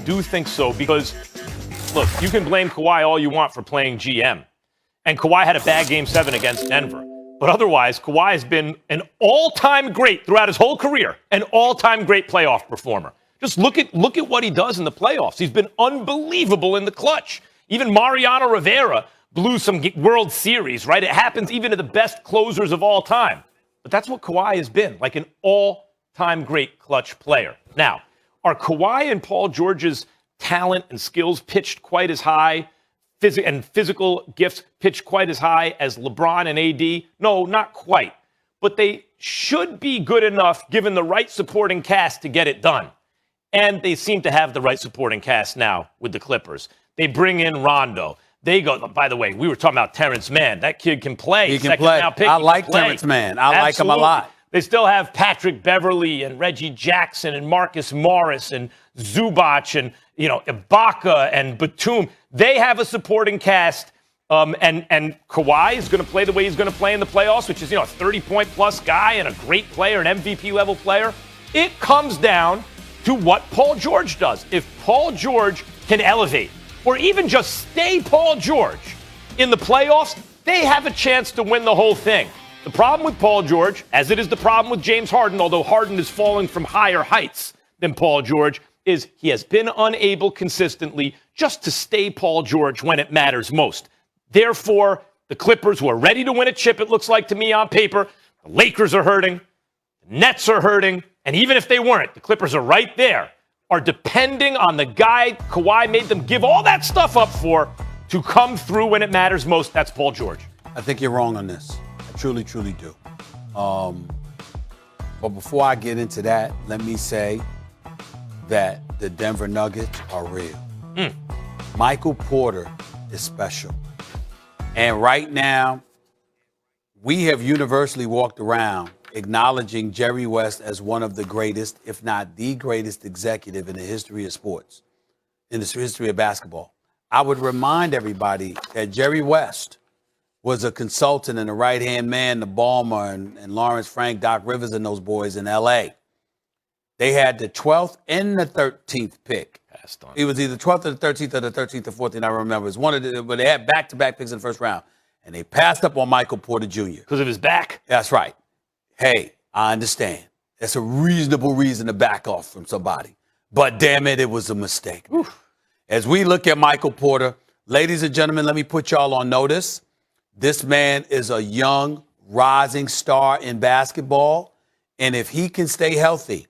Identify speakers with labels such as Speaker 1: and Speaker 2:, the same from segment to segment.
Speaker 1: do think so because, look, you can blame Kawhi all you want for playing GM. And Kawhi had a bad Game 7 against Denver. But otherwise, Kawhi has been an all-time great throughout his whole career, an all-time great playoff performer. Just look at what he does in the playoffs. He's been unbelievable in the clutch. Even Mariano Rivera blew some World Series, right? It happens even to the best closers of all time. But that's what Kawhi has been, like an all-time great clutch player. Now, are Kawhi and Paul George's talent and skills pitched quite as high, and physical gifts pitched quite as high as LeBron and AD? No, not quite. But they should be good enough, given the right supporting cast, to get it done. And they seem to have the right supporting cast now with the Clippers. They bring in Rondo. They go, by the way, we were talking about Terrence Mann. That kid can play.
Speaker 2: He can play. I like Terrence Mann. I like him a lot.
Speaker 1: They still have Patrick Beverley and Reggie Jackson and Marcus Morris and Zubac and, Ibaka and Batum. They have a supporting cast. And Kawhi is going to play the way he's going to play in the playoffs, which is, a 30-point-plus guy and a great player, an MVP-level player. It comes down to what Paul George does. If Paul George can elevate or even just stay Paul George in the playoffs, they have a chance to win the whole thing. The problem with Paul George, as it is the problem with James Harden, although Harden is falling from higher heights than Paul George, is he has been unable consistently just to stay Paul George when it matters most. Therefore, the Clippers, who are ready to win a chip, it looks like to me on paper, the Lakers are hurting, the Nets are hurting, and even if they weren't, the Clippers are right there, are depending on the guy Kawhi made them give all that stuff up for to come through when it matters most. That's Paul George.
Speaker 2: I think you're wrong on this. I truly, truly do. But before I get into that, let me say that the Denver Nuggets are real. Michael Porter is special. And right now, we have universally walked around acknowledging Jerry West as one of the greatest, if not the greatest executive in the history of sports, in the history of basketball. I would remind everybody that Jerry West was a consultant and a right-hand man to Ballmer and Lawrence Frank, Doc Rivers, and those boys in L.A. They had the 12th and the 13th pick.
Speaker 1: Passed on.
Speaker 2: It was either 12th or the 13th or the 13th or 14th, I remember. It was one of the, but they had back-to-back picks in the first round. And they passed up on Michael Porter Jr.
Speaker 1: Because of his back?
Speaker 2: That's right. Hey, I understand. That's a reasonable reason to back off from somebody. But damn it was a mistake. As we look at Michael Porter, ladies and gentlemen, let me put y'all on notice. This man is a young, rising star in basketball. And if he can stay healthy,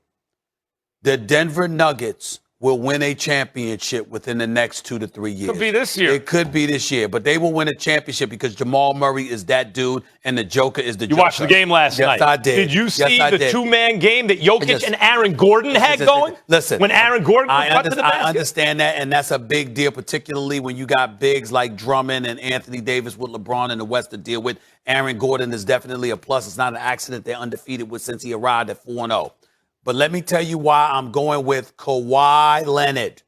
Speaker 2: the Denver Nuggets will win a championship within the next 2 to 3 years.
Speaker 1: Could be this year.
Speaker 2: It could be this year, but they will win a championship because Jamal Murray is that dude and the Joker is the Joker.
Speaker 1: You watched the game last night.
Speaker 2: Yes, I did.
Speaker 1: Did you see the two-man game that Jokic and Aaron Gordon had going?
Speaker 2: Listen.
Speaker 1: When Aaron Gordon cut to the basket?
Speaker 2: I understand that, and that's a big deal, particularly when you got bigs like Drummond and Anthony Davis with LeBron in the West to deal with. Aaron Gordon is definitely a plus. It's not an accident they're undefeated with since he arrived at 4-0. But let me tell you why I'm going with Kawhi Leonard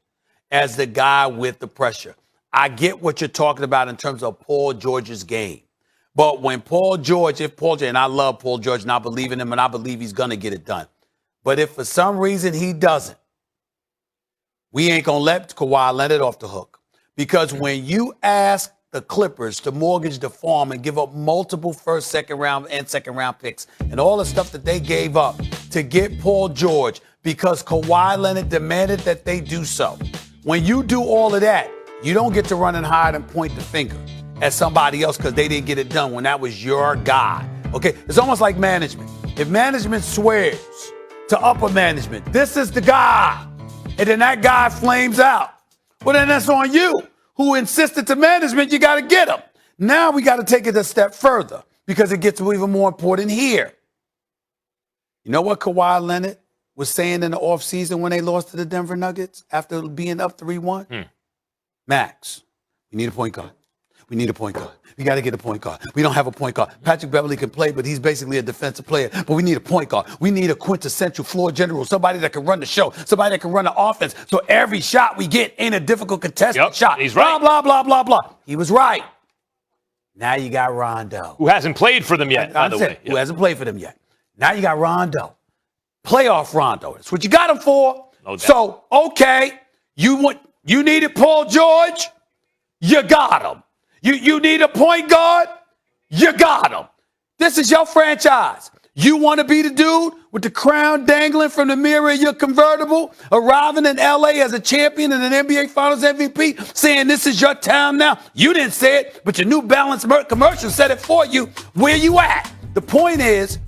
Speaker 2: as the guy with the pressure. I get what you're talking about in terms of Paul George's game. But when Paul George, and I love Paul George and I believe in him and I believe he's going to get it done. But if for some reason he doesn't, we ain't going to let Kawhi Leonard off the hook. Because when you ask the Clippers to mortgage the farm and give up multiple first, second round picks and all the stuff that they gave up to get Paul George because Kawhi Leonard demanded that they do so. When you do all of that, you don't get to run and hide and point the finger at somebody else because they didn't get it done when that was your guy. Okay? It's almost like management. If management swears to upper management, this is the guy, and then that guy flames out, well, then that's on you. Who insisted to management, you got to get him. Now we got to take it a step further because it gets even more important here. You know what Kawhi Leonard was saying in the offseason when they lost to the Denver Nuggets after being up 3-1? Max, we need a point guard. We need a point guard. We got to get a point guard. We don't have a point guard. Patrick Beverley can play, but he's basically a defensive player. But we need a point guard. We need a quintessential floor general, somebody that can run the show, somebody that can run the offense. So every shot we get ain't a difficult contested shot.
Speaker 1: He's right.
Speaker 2: Blah, blah, blah, blah, blah. He was right. Now you got Rondo.
Speaker 1: Who hasn't played for them yet, by the way.
Speaker 2: Who hasn't played for them yet. Now you got Rondo. Playoff Rondo. That's what you got him for.
Speaker 1: No doubt.
Speaker 2: So, okay, You needed Paul George, you got him. You need a point guard, you got him. This is your franchise. You want to be the dude with the crown dangling from the mirror of your convertible, arriving in LA as a champion and an NBA Finals MVP, saying this is your town now? You didn't say it, but your New Balance commercial said it for you. Where you at? The point is,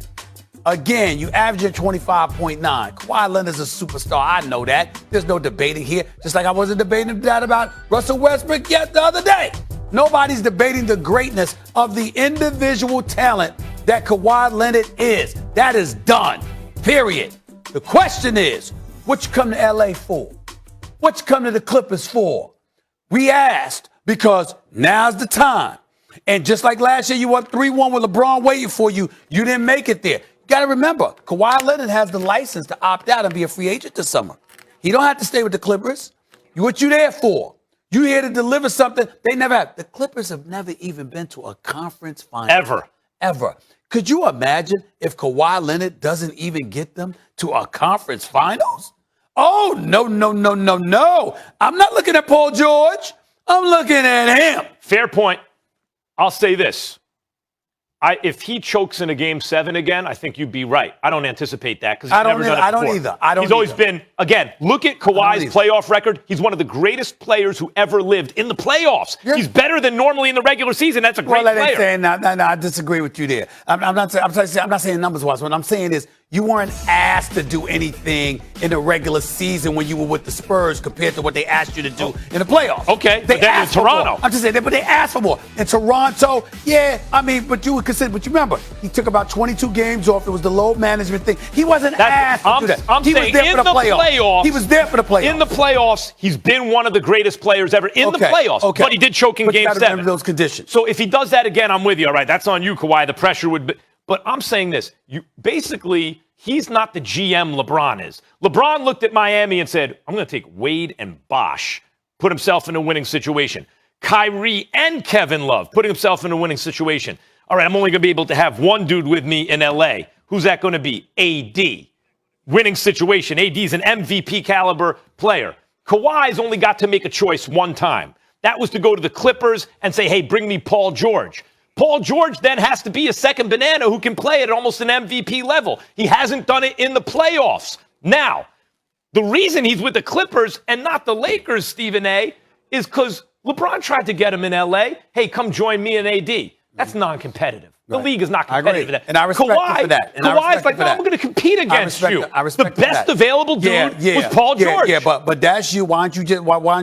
Speaker 2: again, you averaging 25.9. Kawhi Leonard's a superstar. I know that. There's no debating here. Just like I wasn't debating that about Russell Westbrook yet the other day. Nobody's debating the greatness of the individual talent that Kawhi Leonard is. That is done. Period. The question is, what you come to LA for? What you come to the Clippers for? We asked because now's the time. And just like last year, you won 3-1 with LeBron waiting for you. You didn't make it there. You got to remember, Kawhi Leonard has the license to opt out and be a free agent this summer. He don't have to stay with the Clippers. What you there for? You here to deliver something they never have. The Clippers have never even been to a conference final. Ever. Could you imagine if Kawhi Leonard doesn't even get them to a conference finals? Oh, no. I'm not looking at Paul George. I'm looking at him.
Speaker 1: Fair point. I'll say this. If he chokes in a Game 7 again, I think you'd be right. I don't anticipate that because he's never done it before.
Speaker 2: I don't either.
Speaker 1: He's always been, again, look at Kawhi's playoff record. He's one of the greatest players who ever lived in the playoffs. Yeah. He's better than normally in the regular season. That's a great player.
Speaker 2: Well, saying, no, I disagree with you there. I'm not saying numbers-wise. What I'm saying is you weren't asked to do anything in the regular season when you were with the Spurs compared to what they asked you to do in the playoffs.
Speaker 1: Okay, but then in Toronto.
Speaker 2: I'm just saying that, but they asked for more. In Toronto, yeah, I mean, but you would consider, but you remember, he took about 22 games off. It was the load management thing. He wasn't asked to do that.
Speaker 1: He was there for the playoffs.
Speaker 2: He was there for the playoffs.
Speaker 1: In the playoffs, he's been one of the greatest players ever in the playoffs. Okay. But he did choke in Game 7.
Speaker 2: Remember those conditions.
Speaker 1: So if he does that again, I'm with you. All right, that's on you, Kawhi. The pressure would be. But I'm saying this. Basically, he's not the GM LeBron is. LeBron looked at Miami and said, I'm going to take Wade and Bosh, put himself in a winning situation. Kyrie and Kevin Love, putting himself in a winning situation. All right, I'm only going to be able to have one dude with me in LA. Who's that going to be? AD. Winning situation. AD's an MVP caliber player. Kawhi's only got to make a choice one time. That was to go to the Clippers and say, hey, bring me Paul George. Paul George then has to be a second banana who can play at almost an MVP level. He hasn't done it in the playoffs. Now, the reason he's with the Clippers and not the Lakers, Stephen A., is because LeBron tried to get him in LA. Hey, come join me and AD. That's non-competitive. The league is not competitive.
Speaker 2: And I respect you for that.
Speaker 1: Kawhi's like, no, I'm going to compete against you. The best available dude was Paul George.
Speaker 2: Yeah, but that's you. Why don't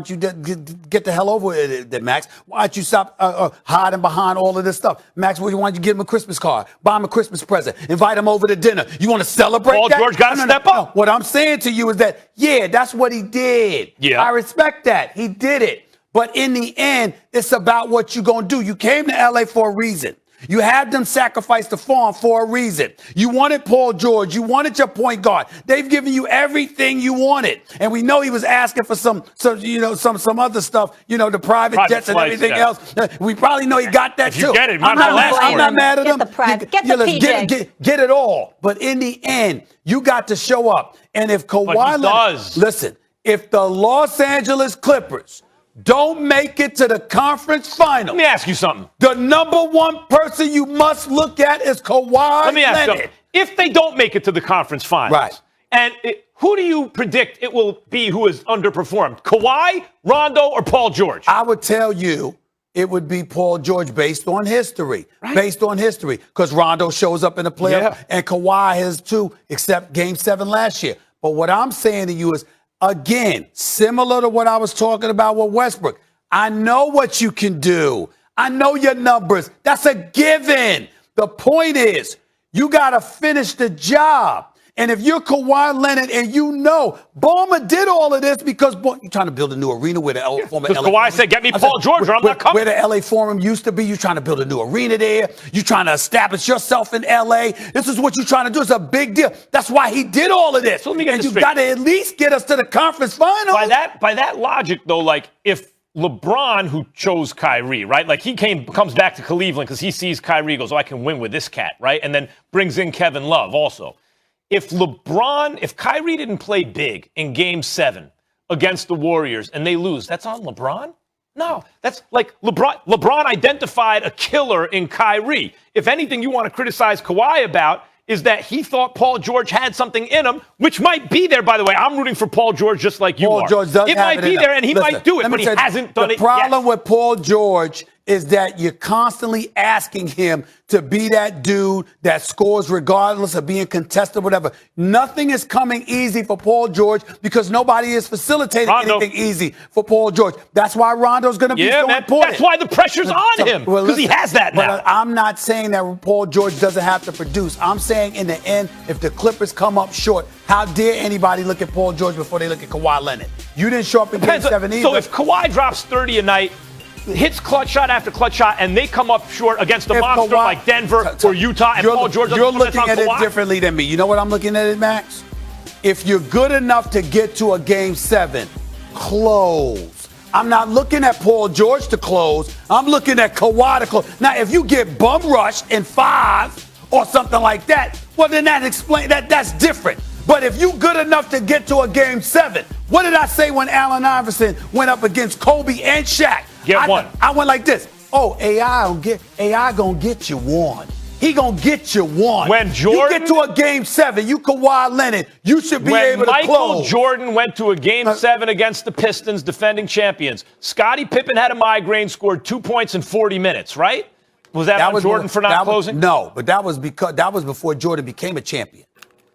Speaker 2: you get the hell over it, Max? Why don't you stop hiding behind all of this stuff? Max, why don't you give him a Christmas card? Buy him a Christmas present. Invite him over to dinner. You want to celebrate
Speaker 1: Paul
Speaker 2: that?
Speaker 1: George got to step up.
Speaker 2: No. What I'm saying to you is that, yeah, that's what he did.
Speaker 1: Yeah.
Speaker 2: I respect that. He did it. But in the end, it's about what you're going to do. You came to L.A. for a reason. You had them sacrifice the farm for a reason. You wanted Paul George. You wanted your point guard. They've given you everything you wanted. And we know he was asking for some other stuff, the private jets and everything else. We probably know he got that too.
Speaker 1: Get it,
Speaker 2: I'm not mad at him.
Speaker 3: Get
Speaker 2: it all. But in the end, you got to show up. And if Kawhi Leonard, listen, if the Los Angeles Clippers don't make it to the conference final.
Speaker 1: Let me ask you something.
Speaker 2: The number one person you must look at is Kawhi Leonard.
Speaker 1: Let me ask you something. If they don't make it to the conference finals,
Speaker 2: right?
Speaker 1: And who do you predict it will be who has underperformed? Kawhi, Rondo, or Paul George?
Speaker 2: I would tell you it would be Paul George based on history. Right. Based on history. Because Rondo shows up in the playoffs, and Kawhi has too, except Game 7 last year. But what I'm saying to you is, again, similar to what I was talking about with Westbrook, I know what you can do. I know your numbers. That's a given. The point is, you got to finish the job. And if you're Kawhi Leonard and you know, Ballmer did all of this because you're trying to build a new arena where the former LA
Speaker 1: Kawhi said, get me Paul George or I'm not coming.
Speaker 2: Where the LA Forum used to be, you're trying to build a new arena there. You're trying to establish yourself in LA. This is what you're trying to do. It's a big deal. That's why he did all of this. So let me get this straight. You got to at least get us to the conference finals.
Speaker 1: By that logic, though, like if LeBron, who chose Kyrie, right? Like comes back to Cleveland because he sees Kyrie, goes, I can win with this cat, right? And then brings in Kevin Love also. If Kyrie didn't play big in Game 7 against the Warriors and they lose, that's on LeBron? No, that's like LeBron identified a killer in Kyrie. If anything you want to criticize Kawhi about is that he thought Paul George had something in him, which might be there, by the way. I'm rooting for Paul George just like you
Speaker 2: Paul
Speaker 1: are.
Speaker 2: George does
Speaker 1: it
Speaker 2: have
Speaker 1: might
Speaker 2: it
Speaker 1: be
Speaker 2: in
Speaker 1: there,
Speaker 2: him.
Speaker 1: and he
Speaker 2: Listen,
Speaker 1: might do it,
Speaker 2: let me
Speaker 1: but he
Speaker 2: tell you,
Speaker 1: hasn't done it
Speaker 2: The problem
Speaker 1: yet.
Speaker 2: with Paul George is that you're constantly asking him to be that dude that scores regardless of being contested, whatever. Nothing is coming easy for Paul George because nobody is facilitating
Speaker 1: Rondo.
Speaker 2: anything easy for Paul George. That's why Rondo's going to be so important.
Speaker 1: That's why the pressure's on him, because he has that now.
Speaker 2: But I'm not saying that Paul George doesn't have to produce. I'm saying in the end, if the Clippers come up short, how dare anybody look at Paul George before they look at Kawhi Leonard? You didn't show up in Game 7 either.
Speaker 1: So if Kawhi drops 30 a night, hits clutch shot after clutch shot, and they come up short against a monster like Denver or Utah, and Paul George
Speaker 2: you're
Speaker 1: doesn't put
Speaker 2: looking
Speaker 1: that on
Speaker 2: at
Speaker 1: Kawhi?
Speaker 2: it differently than me. You know what I'm looking at it, Max? If you're good enough to get to a Game 7, close. I'm not looking at Paul George to close. I'm looking at Kawhi to close. Now, if you get bum rushed in 5 or something like that, well, then that's different. But if you good enough to get to a Game 7, what did I say when Allen Iverson went up against Kobe and Shaq? I went like this. Oh, AI gonna get you one. He gonna get you one.
Speaker 1: When Jordan,
Speaker 2: you get to a Game 7, you Kawhi Leonard, you should be able to close.
Speaker 1: When Michael Jordan went to a Game 7 against the Pistons, defending champions, Scottie Pippen had a migraine, scored 2 points in 40 minutes, right? Was that on Jordan for not closing?
Speaker 2: No, but that was before Jordan became a champion.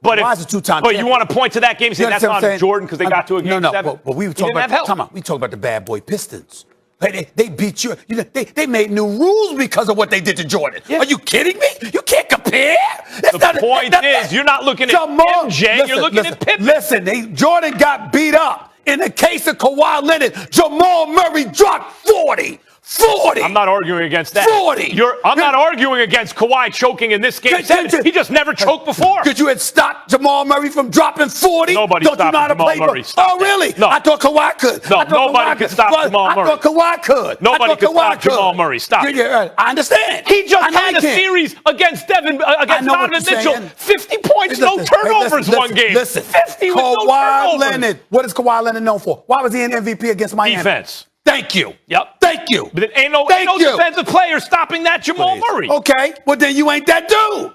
Speaker 1: But
Speaker 2: Kawhi's a two-time
Speaker 1: But
Speaker 2: champion.
Speaker 1: you want to point to that game and say that's on Jordan because they got to a Game 7?
Speaker 2: No, but we were talking about, we talk about the bad boy Pistons. They beat you. They made new rules because of what they did to Jordan. Yeah. Are you kidding me? You can't compare.
Speaker 1: The point is, you're not looking at MJ, you're looking at Pippen.
Speaker 2: Listen, Jordan got beat up. In the case of Kawhi Leonard, Jamal Murray dropped 40. 40.
Speaker 1: I'm not arguing against that.
Speaker 2: 40.
Speaker 1: I'm not arguing against Kawhi choking in this game. He just never choked before.
Speaker 2: Could you have stopped Jamal Murray from dropping 40?
Speaker 1: Nobody stopped Jamal Murray.
Speaker 2: Oh, really?
Speaker 1: No.
Speaker 2: I thought Kawhi could.
Speaker 1: No, nobody could stop Jamal Murray.
Speaker 2: I thought Kawhi could.
Speaker 1: Nobody could stop Jamal Murray. Stop.
Speaker 2: I understand.
Speaker 1: He just had a series against Donovan Mitchell. 50 points, no turnovers one game.
Speaker 2: Listen,
Speaker 1: 50 with no turnovers.
Speaker 2: Kawhi Leonard, what is Kawhi Leonard known for? Why was he in MVP against Miami?
Speaker 1: Defense.
Speaker 2: Thank you.
Speaker 1: Yep.
Speaker 2: Thank you.
Speaker 1: But ain't no defensive player stopping that Jamal Murray.
Speaker 2: Okay. Well, then you ain't that dude.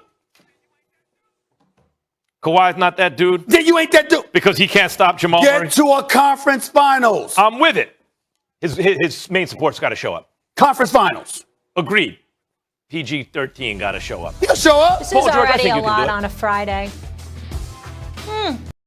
Speaker 1: Kawhi's not that dude?
Speaker 2: Then you ain't that dude.
Speaker 1: Because he can't stop Jamal Murray?
Speaker 2: Get to a conference finals.
Speaker 1: I'm with it. His main support's got to show up.
Speaker 2: Conference finals.
Speaker 1: Agreed. PG-13 got to show up.
Speaker 2: He'll show up.
Speaker 3: This is already a lot on a Friday.